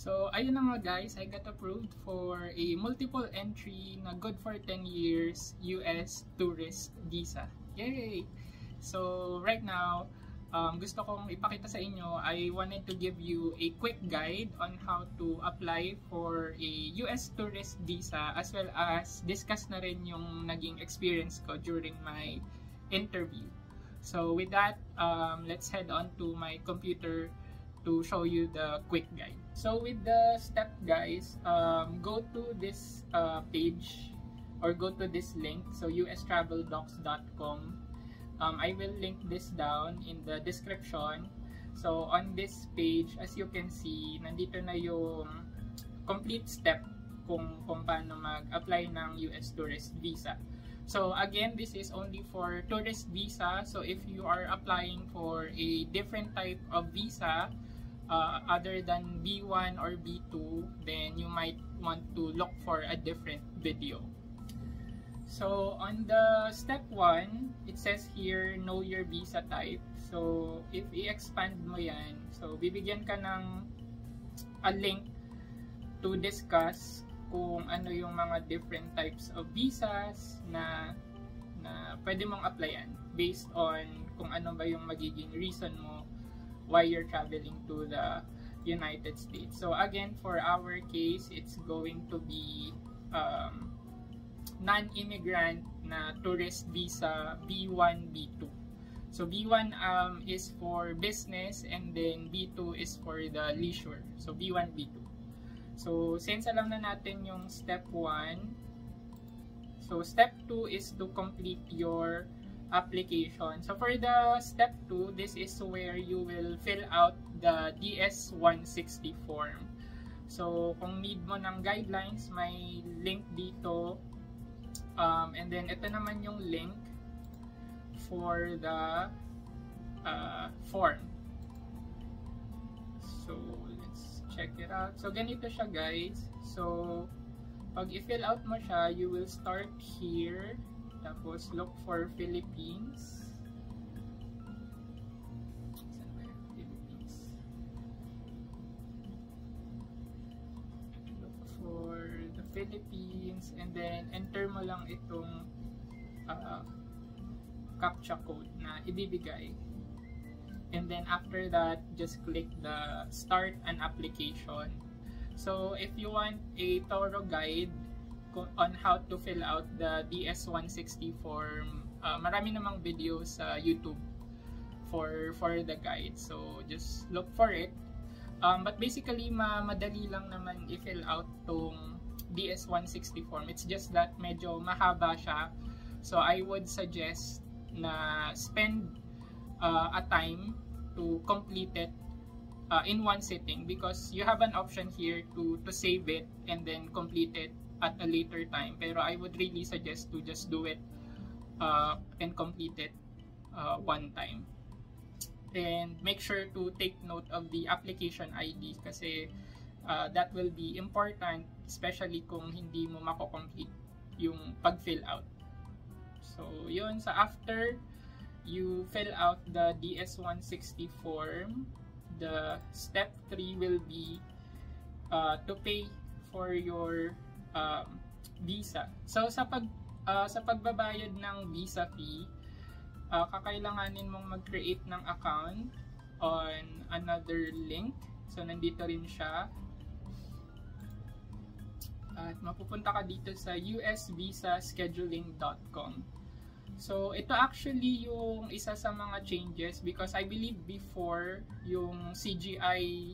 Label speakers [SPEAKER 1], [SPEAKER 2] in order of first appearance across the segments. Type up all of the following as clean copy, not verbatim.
[SPEAKER 1] So, ayun na nga guys, I got approved for a multiple entry na good for 10 years US tourist visa. Yay! So, right now, gusto kong ipakita sa inyo, I wanted to give you a quick guide on how to apply for a US tourist visa as well as discuss na rin yung naging experience ko during my interview. So, with that, let's head on to my computer to show you the quick guide. So with the step guys, go to this page or go to this link, so ustraveldocs.com. I will link this down in the description. So on this page, as you can see, nandito na yung complete step kung paano mag-apply ng US tourist visa. So again, this is only for tourist visa. So if you are applying for a different type of visa, other than B1 or B2, then you might want to look for a different video. So on the step 1, it says here, know your visa type. So if i-expand mo yan, so bibigyan ka ng a link to discuss kung ano yung mga different types of visas na pwede mong applyan based on kung ano ba yung magiging reason mo why you're traveling to the United States. So again, for our case, it's going to be non-immigrant na tourist visa B1, B2. So B1 is for business and then B2 is for the leisure. So B1, B2. So since alam na natin yung step 1, so step 2 is to complete your application. So for the step 2, this is where you will fill out the DS-160 form. So kung need mo ng guidelines, may link dito. And then ito naman yung link for the form. So let's check it out. So ganito siya guys. So pag i-fill out mo siya, you will start here. Tapos, look for Philippines. Philippines. Look for the Philippines. And then, enter mo lang itong CAPTCHA code na ibibigay. And then, after that, just click the Start an Application. So, if you want a thorough guide on how to fill out the DS-160 form, marami namang videos sa YouTube for the guide, so just look for it. But basically, madali lang naman i-fill out tong DS-160 form. It's just that medyo mahaba siya, so I would suggest na spend a time to complete it in one sitting, because you have an option here to save it and then complete it at a later time, pero I would really suggest to just do it and complete it one time. And make sure to take note of the application ID kasi that will be important, especially kung hindi mo mako-complete yung pag-fill out. So yun, sa after you fill out the DS-160 form, the step 3 will be to pay for your visa. So sa pagbabayad ng visa fee, kakailanganin mong mag-create ng account on another link. So nandito rin siya. At mapupunta ka dito sa usvisascheduling.com. So ito actually yung isa sa mga changes, because I believe before yung CGI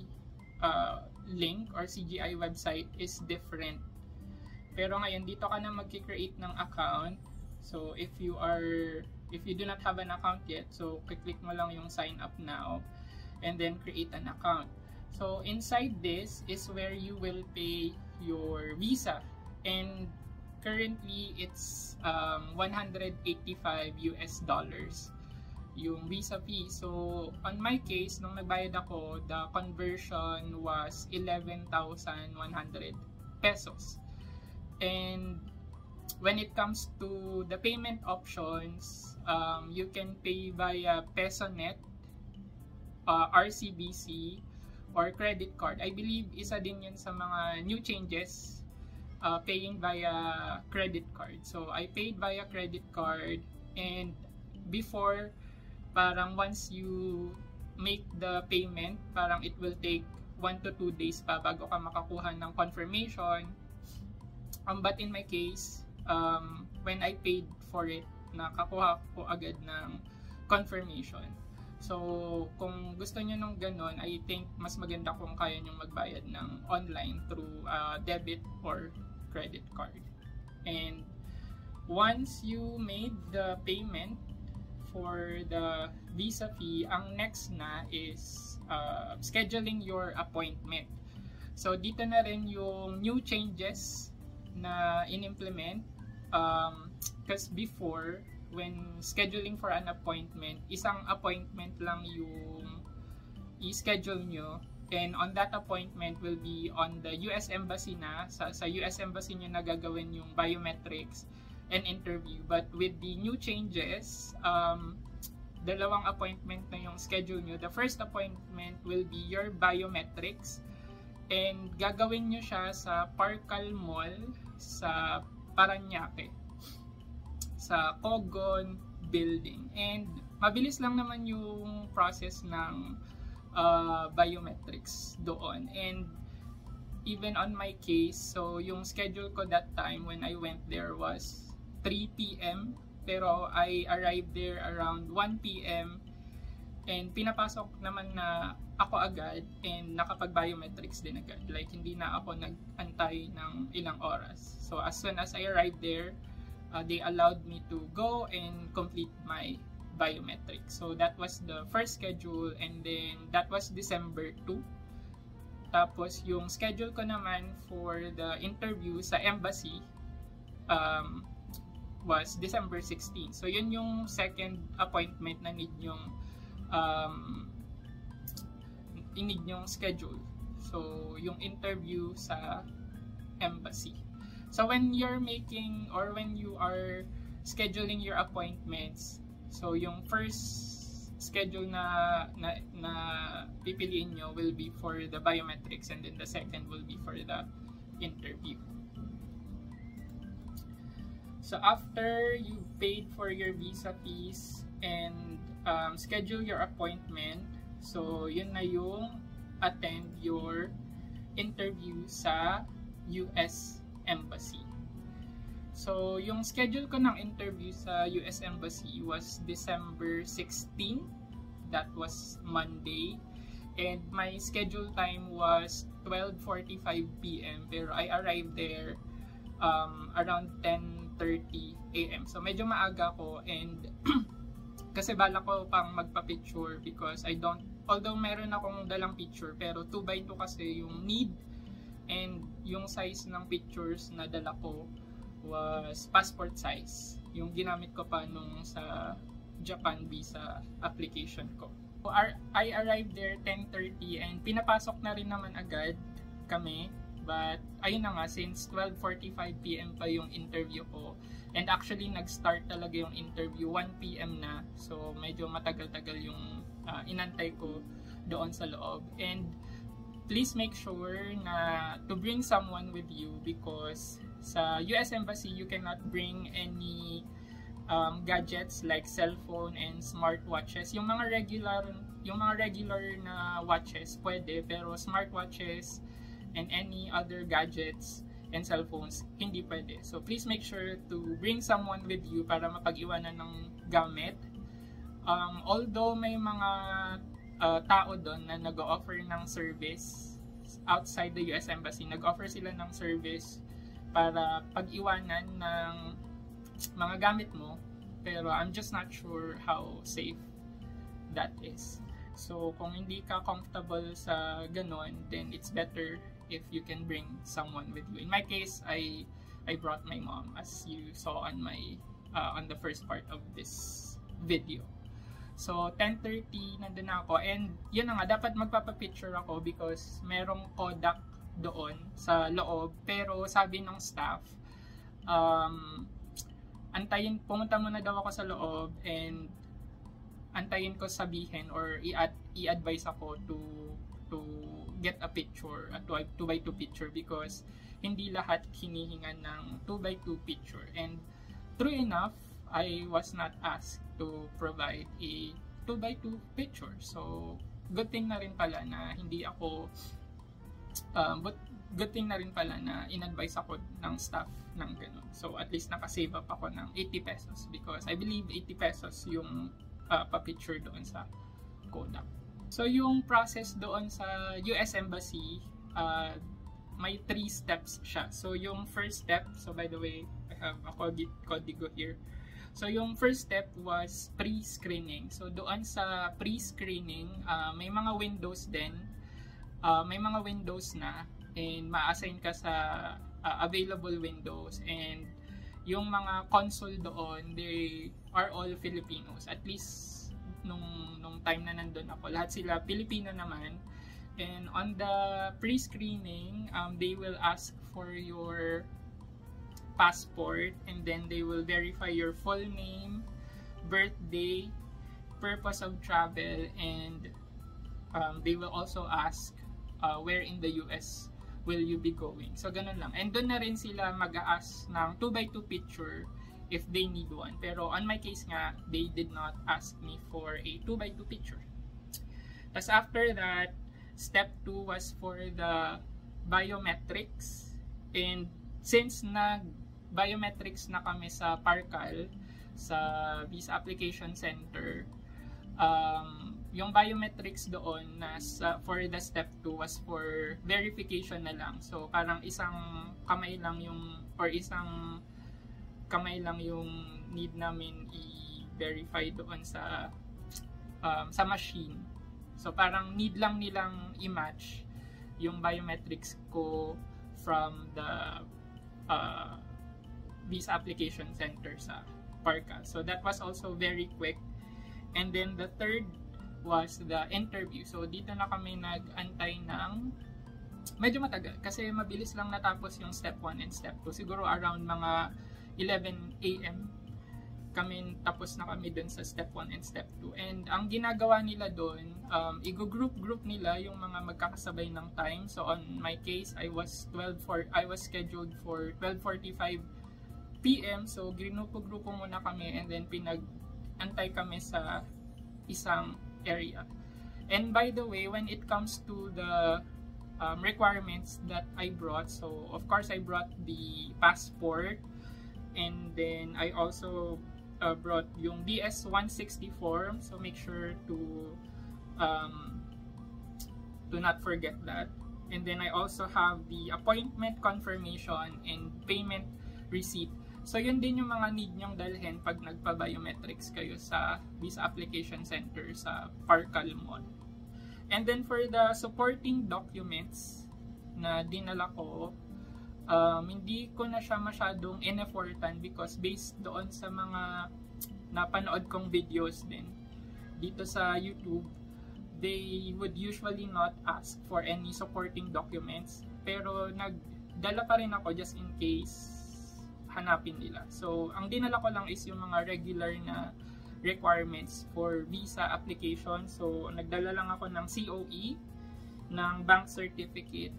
[SPEAKER 1] link or CGI website is different. Pero ngayon dito ka na mag-create ng account. So if you do not have an account yet, so click mo lang yung sign up now and then create an account. So inside this is where you will pay your visa, and currently it's $185 yung visa fee. So on my case, nung nagbayad ako, the conversion was 11,100 pesos. And when it comes to the payment options, you can pay via PesoNet, RCBC, or credit card. I believe isa din yun sa mga new changes, paying via credit card. So I paid via credit card, and before, parang once you make the payment, parang it will take 1 to 2 days pa bago ka makakuha ng confirmation. But in my case, when I paid for it, nakakuha ko agad ng confirmation. So, kung gusto nyo nung ganun, I think mas maganda kung kaya nyo magbayad ng online through debit or credit card. And once you made the payment for the visa fee, ang next na is scheduling your appointment. So, dito na rin yung new changes na in-implement. Because before, when scheduling for an appointment, isang appointment lang yung i-schedule nyo, and on that appointment will be on the US Embassy na. Sa US Embassy nyo na gagawin yung biometrics and interview. But with the new changes, dalawang appointment na yung schedule nyo. The first appointment will be your biometrics, and gagawin nyo siya sa Parcal Mall sa Parañaque, sa Cogon Building. And mabilis lang naman yung process ng biometrics doon. And even on my case, so yung schedule ko that time when I went there was 3 p.m. pero I arrived there around 1 p.m. and pinapasok naman na ako agad, and nakapag-biometrics din agad. Like, hindi na ako nag-antay ng ilang oras. So, as soon as I arrived there, they allowed me to go and complete my biometrics. So, that was the first schedule, and then that was December 2. Tapos, yung schedule ko naman for the interview sa embassy was December 16. So, yun yung second appointment na need yung schedule. So, yung interview sa embassy. So, when you're making or when you are scheduling your appointments, so yung first schedule na pipiliin nyo will be for the biometrics, and then the second will be for the interview. So, after you paid for your visa fees and schedule your appointment, so yun na yung attend your interview sa US Embassy. So, yung schedule ko ng interview sa US Embassy was December 16. That was Monday. And my schedule time was 12:45 p.m. Pero I arrived there around 10:30 a.m. So, medyo maaga ko, and kasi bala ko pang magpa-picture because although meron akong dalang picture, pero 2x2 kasi yung need, and yung size ng pictures na dala ko was passport size. Yung ginamit ko pa nung sa Japan visa application ko. So, I arrived there 10:30, and pinapasok na rin naman agad kami. But ayun na nga, since 12:45 p.m. pa yung interview ko, and actually nag-start talaga yung interview 1 p.m. na. So medyo matagal-tagal yung inantay ko doon sa loob. And please make sure na to bring someone with you, because sa US Embassy you cannot bring any gadgets like cellphone and smartwatches. Yung mga regular na watches pwede, pero smartwatches and any other gadgets and cellphones hindi pwede. So please make sure to bring someone with you para mapag-iwanan ng gamit. Although may mga tao doon na nag-offer ng service outside the US Embassy, nag-offer sila ng service para pag-iwanan ng mga gamit mo, pero I'm just not sure how safe that is. So kung hindi ka comfortable sa ganon, then it's better if you can bring someone with you. In my case, I brought my mom, as you saw on my on the first part of this video. So 10:30 nandun ako, and yun na nga, dapat magpapapicture ako because merong Kodak doon sa loob, pero sabi ng staff, pumunta muna daw ako sa loob, and antayin ko sabihin or i-advise ako to get a picture, a 2x2 picture, because hindi lahat hinihingan ng 2x2 picture. And true enough, I was not asked to provide a 2x2 picture. So, good thing na rin pala na hindi ako, good thing na rin pala na in-advise ako ng staff ng ganun. So, at least nakasave up ako ng 80 pesos because I believe 80 pesos yung pa-picture doon sa Kodak. So, yung process doon sa US Embassy, may 3 steps siya. So, yung first step, so by the way, I have a código here. So, yung first step was pre-screening. So, doon sa pre-screening, may mga windows din. May mga windows na and ma-assign ka sa available windows. And yung mga console doon, they are all Filipinos. At least, nung time na nandun ako, lahat sila Pilipino naman. And on the pre-screening, they will ask for your passport, and then they will verify your full name, birthday, purpose of travel, and they will also ask where in the US will you be going. So ganun lang. And doon na rin sila mag-a-ask ng 2x2 picture if they need one. Pero on my case nga, they did not ask me for a 2x2 picture. Tapos after that, step 2 was for the biometrics. And since biometrics na kami sa Parcal, sa Visa Application Center, yung biometrics doon for the step 2 was for verification na lang. So parang isang kamay lang yung need namin i-verify doon sa machine. So parang need lang nilang i-match yung biometrics ko from the Visa Application Center sa Parcal. So that was also very quick. And then the third was the interview. So dito na kami nag-antay ng medyo matagal kasi mabilis lang natapos yung step 1 and step 2. Siguro around mga 11 AM kami tapos na kami dun sa step 1 and step 2. And ang ginagawa nila dun, i-group nila yung mga magkakasabay ng time. So on my case, I was scheduled for 12:45 PM. So grupo muna kami and then pinag-antay kami sa isang area. And by the way, when it comes to the requirements that I brought, so of course I brought the passport, and then I also brought yung DS-160 form, so make sure to not forget that. And then I also have the appointment confirmation and payment receipt. So yun din yung mga need nyong dalhin pag nagpa-biometrics kayo sa Visa Application Center sa Parcal Mall. And then for the supporting documents na dinala ko, hindi ko na siya masyadong in-effortan because based doon sa mga napanood kong videos din dito sa YouTube, they would usually not ask for any supporting documents. Pero nagdala pa rin ako just in case hanapin nila. So, ang dinala ko lang is yung mga regular na requirements for visa application. So, nagdala lang ako ng COE, ng bank certificate,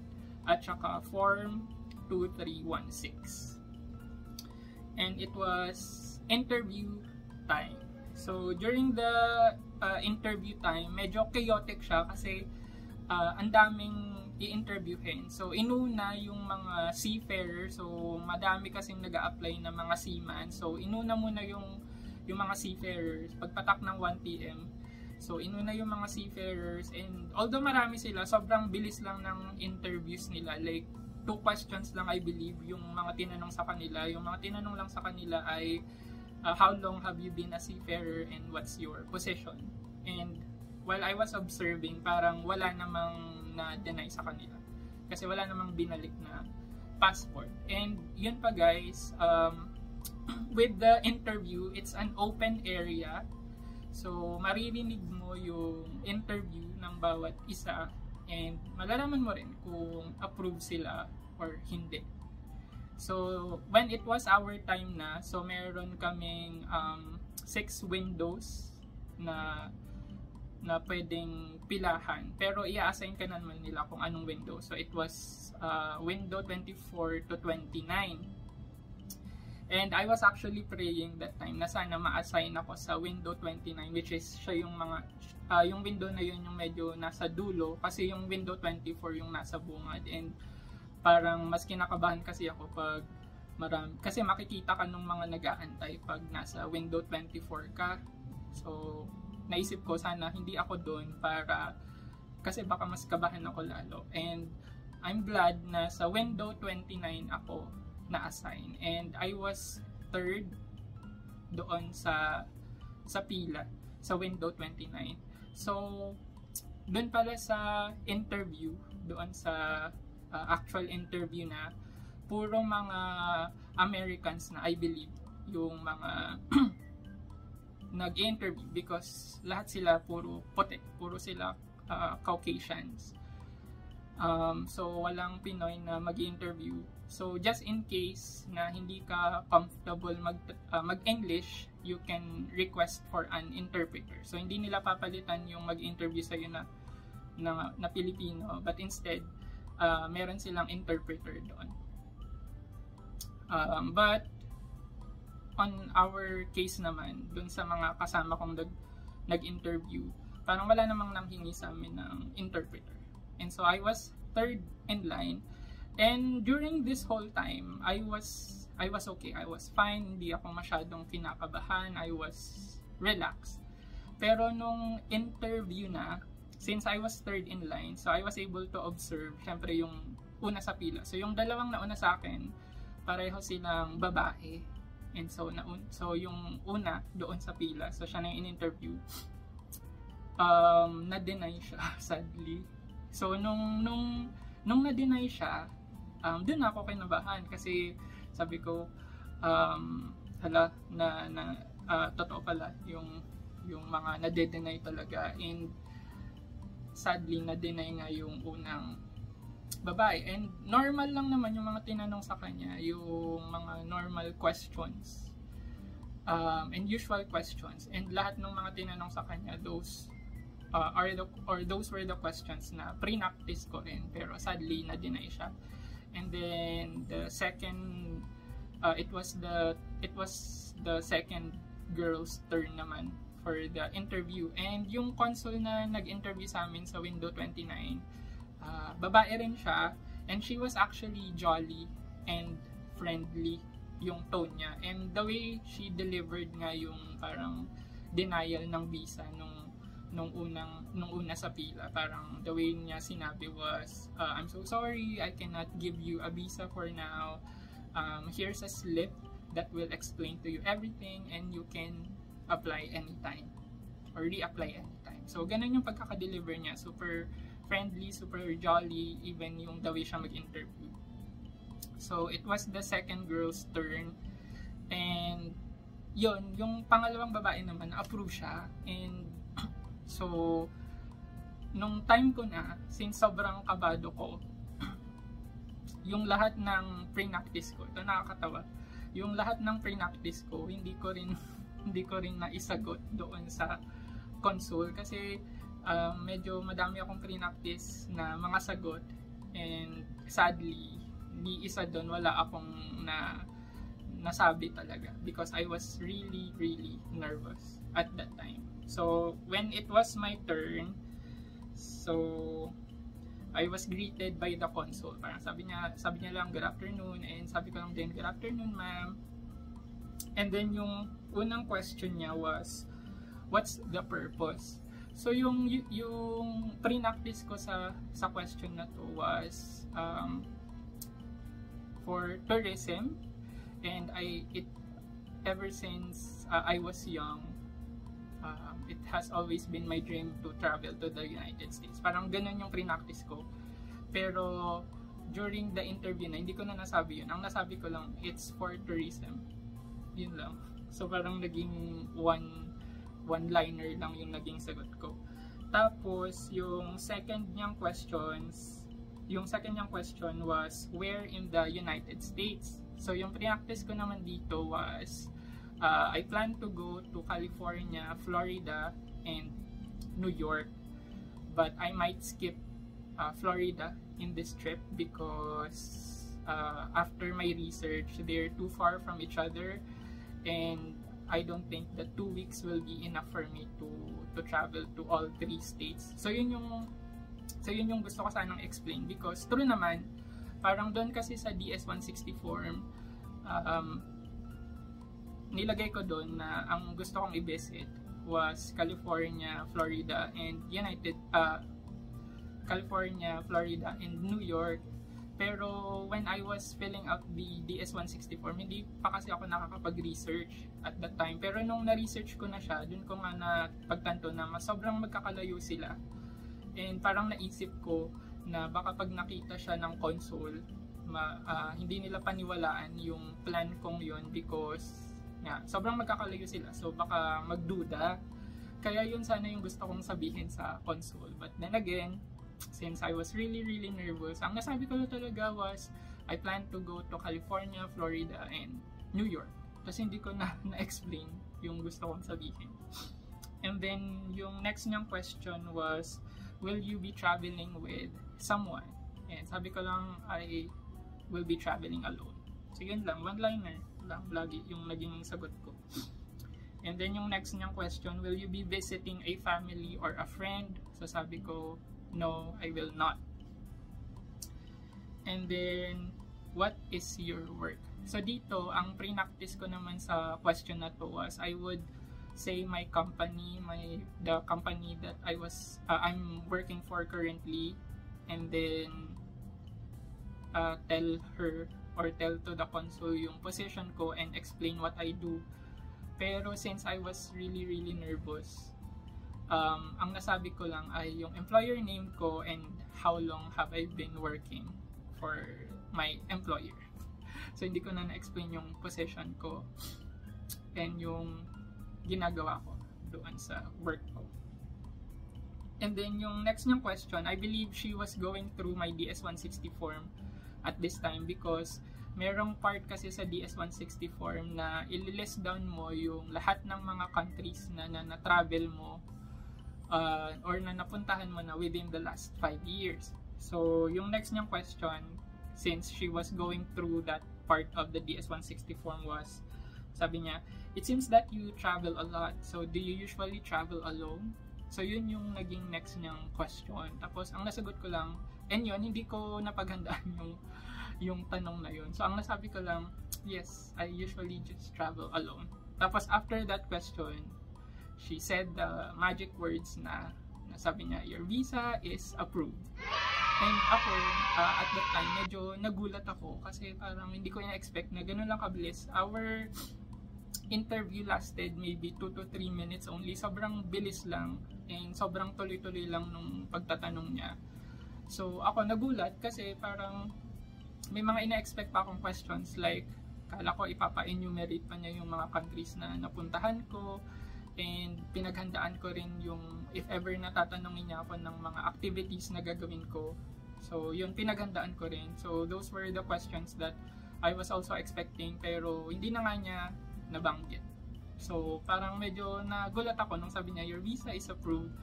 [SPEAKER 1] at saka form 2316. And it was interview time. So, during the interview time, medyo chaotic siya kasi ang daming i-interviewin. So, inuna yung mga seafarers. So, madami kasing nag-a-apply na mga seaman. So, inuna muna yung mga seafarers pagpatak ng 1 PM. So, inuna yung mga seafarers. And although marami sila, sobrang bilis lang ng interviews nila. Like, 2 questions lang I believe yung mga tinanong sa kanila. Yung mga tinanong lang sa kanila ay how long have you been a seafarer and what's your position? And while I was observing, parang wala namang na-deny sa kanila. Kasi wala namang binalik na passport. And yun pa guys, with the interview, it's an open area. So, maririnig mo yung interview ng bawat isa and malalaman mo rin kung approve sila or hindi. So, when it was our time na, so meron kaming 6 windows na na pwedeng pilahan, pero i-assign ka naman nila kung anong window. So it was window 24 to 29. And I was actually praying that time na sana ma-assign ako sa window 29, which is siya yung mga yung window na yun yung medyo nasa dulo, kasi yung window 24 yung nasa bungad. And parang mas kinakabahan kasi ako pag kasi makikita ka nung mga nag-aantay pag nasa window 24 ka. So naisip ko sana hindi ako doon, para kasi baka mas kabahan ako lalo. And I'm glad na sa window 29 ako na-assign, and I was third doon sa pila sa window 29. So doon pala sa interview, doon sa actual interview na, puro mga Americans na, I believe, yung mga nag-interview, because lahat sila puro puti, puro sila Caucasians. So walang Pinoy na mag-interview. So just in case na hindi ka comfortable mag-English, you can request for an interpreter. So hindi nila papalitan yung mag-interview sa'yo na Pilipino, but instead meron silang interpreter doon. But on our case naman, dun sa mga kasama kong nag-interview, parang wala namang nanghingi sa amin ng interpreter. And so I was third in line, and during this whole time I was okay, I was fine, hindi ako masyadong kinakabahan, I was relaxed. Pero nung interview na, since I was third in line, so I was able to observe syempre yung una sa pila. So yung dalawang nauna sa akin, pareho silang babae. And so yung una doon sa pila, so siya na yung in-interview, na-deny siya sadly. So nung na-deny siya, doon ako kinabahan, kasi sabi ko hala totoo pala yung mga na-deny talaga, and sadly na-deny nga yung unang babae. And normal lang naman yung mga tinanong sa kanya, yung mga normal questions and usual questions, and lahat ng mga tinanong sa kanya, those were the questions na pre-practice ko rin, pero sadly na-deny siya. And then the second it was the second girl's turn naman for the interview, and yung consul na nag-interview sa amin sa window 29, babae rin siya, and she was actually jolly and friendly yung tone niya, and the way she delivered nga yung parang denial ng visa nung una sa pila, parang the way niya sinabi was, I'm so sorry, I cannot give you a visa for now, here's a slip that will explain to you everything, and you can apply anytime or reapply anytime. So ganun yung pagkaka-deliver niya, super friendly, super jolly, even yung the way siya mag-interview. So it was the second girl's turn, and yun, yung pangalawang babae naman, approve siya. And so nung time ko na, since sobrang kabado ko, yung lahat ng pre-practice ko, ito nakakatawa, yung lahat ng pre-practice ko, hindi ko rin naisagot doon sa consul, kasi medyo madami akong pre-practice na mga sagot, and sadly ni isa doon wala akong nasabi talaga, because I was really nervous at that time. So when it was my turn, so I was greeted by the consul. Parang sabi niya lang good afternoon, and sabi ko lang din good afternoon ma'am. And then yung unang question niya was, what's the purpose? So yung pre-practice ko sa question na to was for tourism, and ever since I was young, it has always been my dream to travel to the United States. Parang ganun yung pre-practice ko. Pero during the interview na, hindi ko na nasabi yun. Ang nasabi ko lang, it's for tourism. Yun lang. So parang naging one-liner lang yung naging sagot ko. Tapos yung second niyang question was where in the United States. So yung pre-practice ko naman dito was I plan to go to California, Florida, and New York. But I might skip Florida in this trip because after my research, they're too far from each other, and I don't think that 2 weeks will be enough for me to travel to all 3 states. So yun yung gusto ko sanang explain, because true naman, parang doon kasi sa DS-160 form, nilagay ko doon na ang gusto kong i-visit was California, Florida, and California, Florida, and New York. Pero when I was filling out the DS-160 form, hindi pa kasi ako nakakapag-research at that time. Pero nung na-research ko na siya, dun ko nga na pagtanto na sobrang magkakalayo sila. And parang naisip ko na baka pag nakita siya ng consul, hindi nila paniwalaan yung plan kong yun, because sobrang magkakalayo sila. So baka magduda. Kaya yun sana yung gusto kong sabihin sa consul. But then again, since I was really nervous, ang nasabi ko talaga was I plan to go to California, Florida, and New York. Kasi hindi ko na-explain yung gusto kong sabihin. And then yung next niyang question was, will you be traveling with someone? And sabi ko lang, I will be traveling alone. So yun lang, one-liner lang lagi yung naging sagot ko. And then yung next niyang question, will you be visiting a family or a friend? So sabi ko, no, I will not. And then, what is your work? So dito, ang pre-practice ko naman sa question na to was, I would say my company, the company that I'm working for currently, and then tell her or tell to the consul yung position ko and explain what I do. Pero since I was really nervous, ang nasabi ko lang ay yung employer name ko and how long have I been working for my employer. So hindi ko na-explain yung position ko and yung ginagawa ko doon sa work ko. And then yung next niyang question, I believe she was going through my DS-160 form at this time, because merong part kasi sa DS-160 form na i-list down mo yung lahat ng mga countries na na-travel mo or na napuntahan mo na within the last 5 years. So yung next niyang question, since she was going through that part of the DS-160 form, was, sabi niya, it seems that you travel a lot, so do you usually travel alone? So yun yung naging next niyang question. Tapos ang nasagot ko lang, and yun, hindi ko napaghandaan yung tanong na yun. So ang nasabi ko lang, yes, I usually just travel alone. Tapos after that question, she said the magic words na sabi niya, your visa is approved. And ako, at that time, medyo nagulat ako kasi parang hindi ko na-expect na ganun lang kabilis. Our interview lasted maybe 2 to 3 minutes only. Sobrang bilis lang and sobrang tuloy-tuloy lang nung pagtatanong niya. So ako nagulat kasi parang may mga ina-expect pa akong questions, like kala ko ipapa-enumerate pa niya yung mga countries na napuntahan ko, and pinaghandaan ko rin yung if ever natatanungin niya ako ng mga activities na gagawin ko. So yun, pinaghandaan ko rin. So those were the questions that I was also expecting, pero hindi na nga niya nabanggit. So parang medyo nagulat ako nung sabi niya, your visa is approved,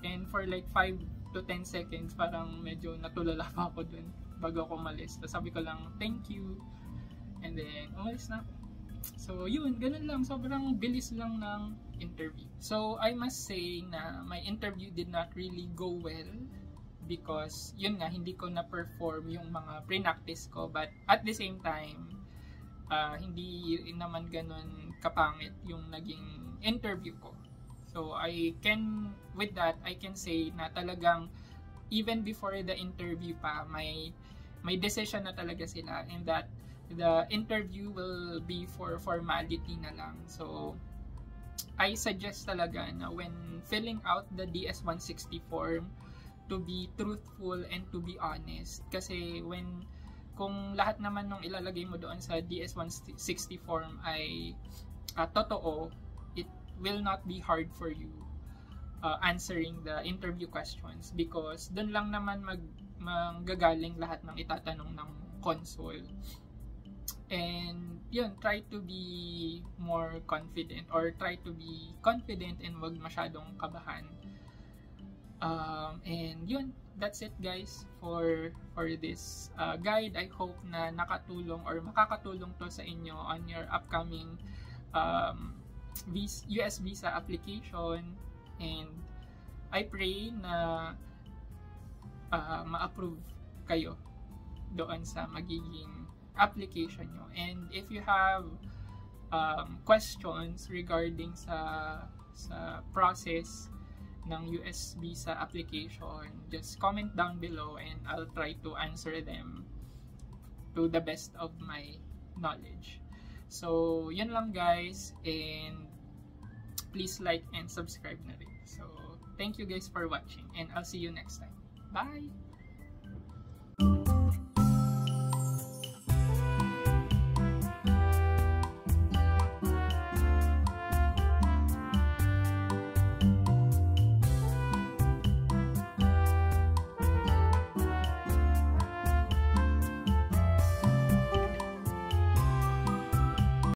[SPEAKER 1] and for like 5 to 10 seconds parang medyo natulala pa ako dun bago ako umalis. Tapos sabi ko lang, thank you, and then umalis na ako. So yun, ganun lang, sobrang bilis lang ng interview. So I must say na my interview did not really go well, because yun nga, hindi ko na-perform yung mga pre-practice ko, but at the same time, hindi naman ganun kapangit yung naging interview ko. So with that, I can say na talagang even before the interview pa, may decision na talaga sila, and that the interview will be for formality na lang. So I suggest talaga na when filling out the DS-160 form, to be truthful and to be honest. Kasi kung lahat naman nung ilalagay mo doon sa DS-160 form ay totoo, it will not be hard for you answering the interview questions, because doon lang naman manggagaling lahat ng itatanong ng consul. And yun, try to be more confident, or try to be confident and wag masyadong kabahan. And yun, that's it guys for this guide. I hope na nakatulong or makakatulong to sa inyo on your upcoming US visa application, and I pray na ma-approve kayo doon sa magiging application nyo. And if you have questions regarding sa process ng US visa application, just comment down below and I'll try to answer them to the best of my knowledge. So, yun lang guys, and please like and subscribe na rin. So, thank you guys for watching and I'll see you next time. Bye!